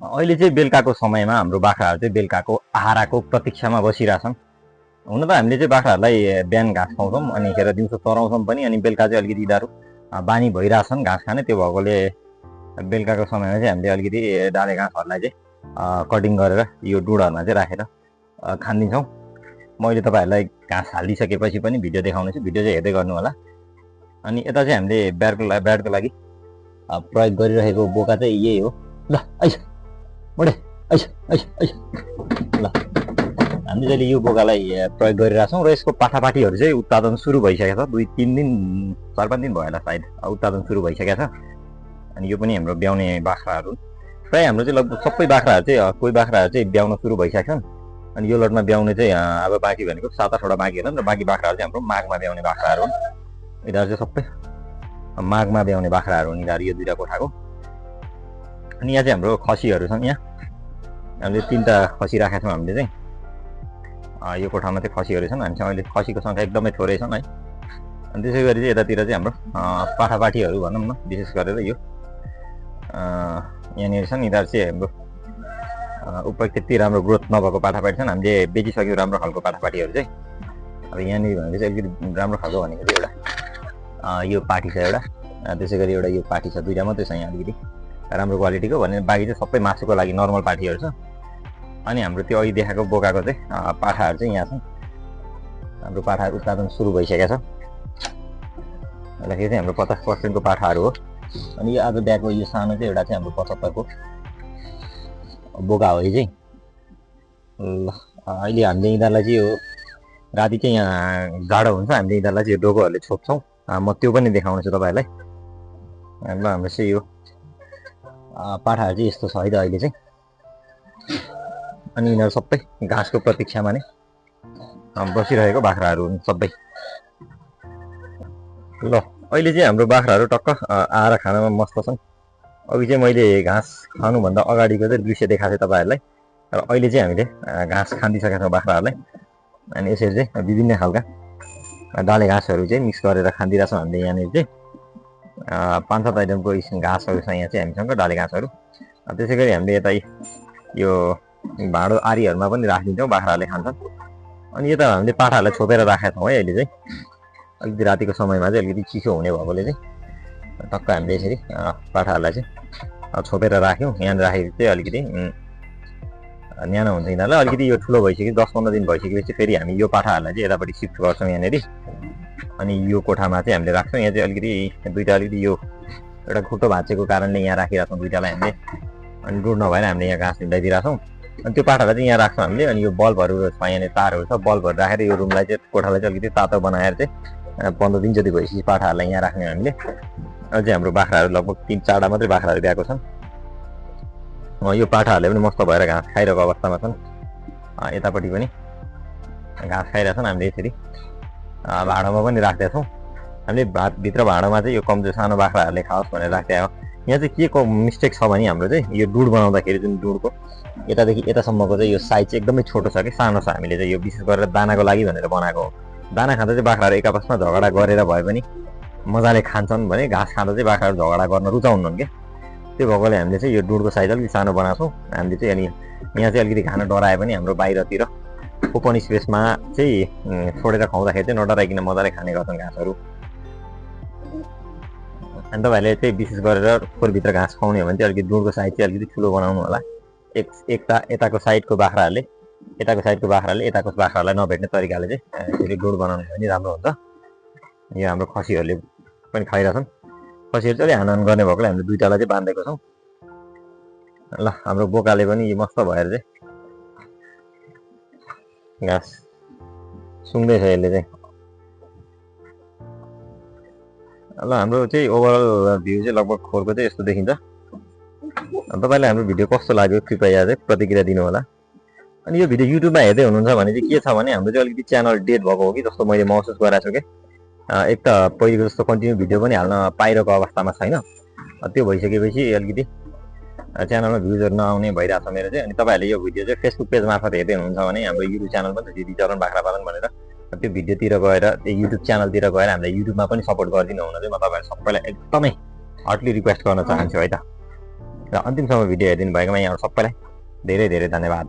अहिले चाहिँ बेलुकाको समयमा हाम्रो बाख्राहरू चाहिँ बेलुकाको आहाराको प्रतीक्षामा बसिरहेछन्। हुन त हामीले चाहिँ बाख्राहरूलाई बिहान घाँस खुवाउँछौँ, अनि खेर दिउँसो चराउँछौँ पनि, अनि बेलुका चाहिँ अलिकति यिनीहरू बानी भइरहेछन् घाँस खाने। त्यो भएकोले बेलुकाको समयमा चाहिँ हामीले अलिकति डाले घाँसहरूलाई चाहिँ कटिङ गरेर यो डुडहरूमा चाहिँ राखेर खानिदिन्छौँ। मैले तपाईँहरूलाई घाँस हालिदिइसकेपछि पनि भिडियो देखाउनेछु, भिडियो चाहिँ हेर्दै गर्नु होला। अनि यता चाहिँ हामीले ब्याडको लागि प्रयोग गरिरहेको बोका चाहिँ यही हो। ल आइस बढे आइस आइस आइस ल, हामीले चाहिँ यो बोकालाई प्रयोग गरिरहेछौँ र यसको पाठापाठीहरू चाहिँ उत्पादन सुरु भइसकेको छ। 2-3 दिन 4-5 दिन भयो होला सायद उत्पादन सुरु भइसकेको छ। अनि यो पनि हाम्रो ब्याउने बाख्राहरू प्रायः हाम्रो चाहिँ लगभग सबै बाख्राहरू चाहिँ कोही बाख्राहरू चाहिँ ब्याउन सुरु भइसकेका छन्। अनि यो लटमा ब्याउने चाहिँ अब बाँकी भनेको 7-8वटा बाँकी होला, र बाँकी बाख्राहरू चाहिँ हाम्रो माघमा ब्याउने बाख्राहरू हुन्। यिनीहरू चाहिँ सबै माघमा ब्याउने बाख्राहरू हुन् यिनीहरू, यो दुईवटा कोठाको। अनि यहाँ चाहिँ हाम्रो खसीहरू छन्। यहाँ हामीले 3टा खसी राखेका छौँ हामीले चाहिँ। यो कोठामा चाहिँ खसीहरू छन्। हामीसँग अहिले खसीको सङ्ख्या एकदमै थोरै छन् है। अनि त्यसै गरी चाहिँ यतातिर चाहिँ हाम्रो पाठापाठीहरू भनौँ न, विशेष गरेर यो यहाँनिर छन्। यिनीहरू चाहिँ हाम्रो उपयुक्त त्यति राम्रो ग्रोथ नभएको पाठापाठी छन्। हामीले बेचिसक्यो राम्रो खालको पाठापाठीहरू चाहिँ। अब यहाँनिर भनेको चाहिँ अलिकति राम्रो खालको भनेको चाहिँ एउटा यो पाठी छ एउटा, त्यसै गरी एउटा यो पाठी छ, 2टा मात्रै छ यहाँ अलिकति राम्रो क्वालिटीको। भने बाँकी चाहिँ सबै मासुको लागि नर्मल पाठीहरू छ। अनि हाम्रो त्यो अघि देखाएको बोकाको चाहिँ पाठाहरू चाहिँ यहाँ छन्। हाम्रो पाठाहरू उत्पादन सुरु भइसकेको छ। यसलाई चाहिँ हाम्रो 50% को पाठाहरू हो। अनि यो आज ब्यागको यो सानो चाहिँ एउटा चाहिँ हाम्रो 75 को बोका हो यो चाहिँ। ल अहिले हामीले यिनीहरूलाई चाहिँ यो राति चाहिँ यहाँ जाडो हुन्छ, हामीले यिनीहरूलाई चाहिँ यो डोकोहरूले छोप्छौँ। म त्यो पनि देखाउनेछु तपाईँहरूलाई। ल हाम्रो चाहिँ यो पाठाहरू चाहिँ यस्तो छ है त अहिले चाहिँ। अनि यिनीहरू सबै घाँसको प्रतीक्षामा नै बसिरहेको बाख्राहरू हुन् सबै। ल अहिले चाहिँ हाम्रो बाख्राहरू टक्क आएर खानामा मस्त छन्। अघि चाहिँ मैले घाँस खानुभन्दा अगाडिको चाहिँ दृश्य देखाएको थिएँ तपाईँहरूलाई, र अहिले चाहिँ हामीले घाँस खानिदिइसकेका छौँ बाख्राहरूलाई। अनि यसरी चाहिँ विभिन्न खालका डाले घाँसहरू चाहिँ मिक्स गरेर खानिदिइरहेछौँ हामीले। यहाँनिर चाहिँ 5-7 आइटमको घाँसहरू छ यहाँ चाहिँ हामीसँग, डाले घाँसहरू। त्यसै गरी हामीले यता यो भाँडो आरीहरूमा पनि राखिदिन्छौँ, बाख्राहरूले खान्छन्। अनि यता हामीले पाठाहरूलाई छोपेर राखेका छौँ है। अहिले चाहिँ अलिकति रातिको समयमा चाहिँ अलिकति चिसो हुने भएकोले चाहिँ टक्क हामीले यसरी पाठाहरूलाई चाहिँ छोपेर राख्यौँ। यहाँ राखेको चाहिँ अलिकति न्यानो हुन्छ यिनीहरूलाई। अलिकति यो ठुलो भइसक्यो, 10-15 दिन भइसकेपछि फेरि हामी यो पाठाहरूलाई चाहिँ यतापट्टि सिफ्ट गर्छौँ यहाँनिर। अनि यो कोठामा चाहिँ हामीले राख्छौँ। यहाँ चाहिँ अलिकति दुईवटा अलिकति यो एउटा खुट्टो भाँचेको कारणले यहाँ राखिरहेछौँ दुईवटालाई हामीले। अनि डुड नभएर हामीले यहाँ घाँस हिँडाइदिइरहेछौँ। अनि त्यो पाठालाई चाहिँ यहाँ राख्छौँ हामीले। अनि यो बल्बहरू छ, यहाँनिर तारहरू छ, बल्बहरू राखेर यो रुमलाई चाहिँ कोठालाई चाहिँ अलिकति तातो बनाएर चाहिँ 15 दिन जति भइसकेपछि पाठाहरूलाई यहाँ राख्ने हामीले। अझै हाम्रो बाख्राहरू लगभग 3-4वटा मात्रै बाख्राहरू ब्याएको छन्। यो पाठाहरूले पनि मस्त भएर घाँस खाइरहेको अवस्थामा छन्। यतापट्टि पनि घाँस खाइरहेछन्। हामीले यसरी भाँडोमा पनि राख्दैछौँ हामीले। भित्र भाँडोमा चाहिँ यो कमजोर सानो बाख्राहरूले खाओस् भनेर राख्दै हो। यहाँ चाहिँ के को मिस्टेक छ भने हाम्रो चाहिँ यो डुड बनाउँदाखेरि जुन डुडको यतादेखि यतासम्मको चाहिँ यो साइज चाहिँ एकदमै छोटो छ कि सानो छ। हामीले चाहिँ यो विशेष गरेर दानाको लागि भनेर बनाएको हो। दाना खाँदा चाहिँ बाख्राहरू एक आपसमा झगडा गरेर भए पनि मजाले खान्छन् भने घाँस खाँदा चाहिँ बाख्राहरू झगडा गर्न रुचाउनुहुन् क्या। त्यो भएकोले हामीले चाहिँ यो डुडको साइज अलिकति सानो बनाएको छौँ हामीले चाहिँ। अनि यहाँ चाहिँ अलिकति खाना डराए पनि हाम्रो बाहिरतिर ओपन स्पेसमा चाहिँ छोडेर खुवाउँदाखेरि चाहिँ नडराइकन मजाले खाने गर्छन् घाँसहरू। अनि तपाईँहरूले चाहिँ विशेष गरेर खोरभित्र घाँस खुवाउने हो भने चाहिँ अलिकति डुडको साइज चाहिँ अलिकति ठुलो बनाउनु होला। यताको साइडको बाख्राहरूले यताको बाख्राहरूलाई नभेट्ने तरिकाले चाहिँ यसरी डुड बनाउनु हो भने राम्रो हुन्छ। यो हाम्रो खसीहरूले पनि खाइरहेछन्। खसीहरू चाहिँ हानहान गर्ने भएकोले हामीले दुईवटालाई चाहिँ बाँधेको छौँ। ल हाम्रो बोकाले पनि यो मस्त भएर चाहिँ घाँस सुँग्दैछ यसले चाहिँ। ल हाम्रो चाहिँ ओभरअल भ्यू चाहिँ लगभग खोरको चाहिँ यस्तो देखिन्छ। तपाईँलाई हाम्रो भिडियो कस्तो लाग्यो कृपया चाहिँ प्रतिक्रिया दिनु होला। अनि यो भिडियो युट्युबमा हेर्दै हुनुहुन्छ भने चाहिँ के छ भने हाम्रो चाहिँ अलिकति च्यानल डेड भएको हो कि जस्तो मैले महसुस गरेको छु कि। एक त पहिलेको जस्तो कन्टिन्यू भिडियो पनि हाल्न पाइरहेको अवस्थामा छैन। त्यो भइसकेपछि अलिकति च्यानलमा भ्युजहरू नआउने भइरहेको छ मेरो चाहिँ। अनि तपाईँहरूले यो भिडियो चाहिँ फेसबुक पेज मार्फत हेर्दै हुनुहुन्छ भने हाम्रो युट्युब च्यानल पनि छ दिदी चरण बाख्रा पालन भनेर, त्यो भिडियोतिर गएर युट्युब च्यानलतिर गएर हामीलाई युट्युबमा पनि सपोर्ट गरिदिनु हुन चाहिँ म तपाईँहरू सबैलाई एकदमै हार्टली रिक्वेस्ट गर्न चाहन्छु है त। र अन्तिमसम्म भिडियो हेरिदिनु भएकोमा यहाँहरू सबैलाई धेरै धेरै धन्यवाद।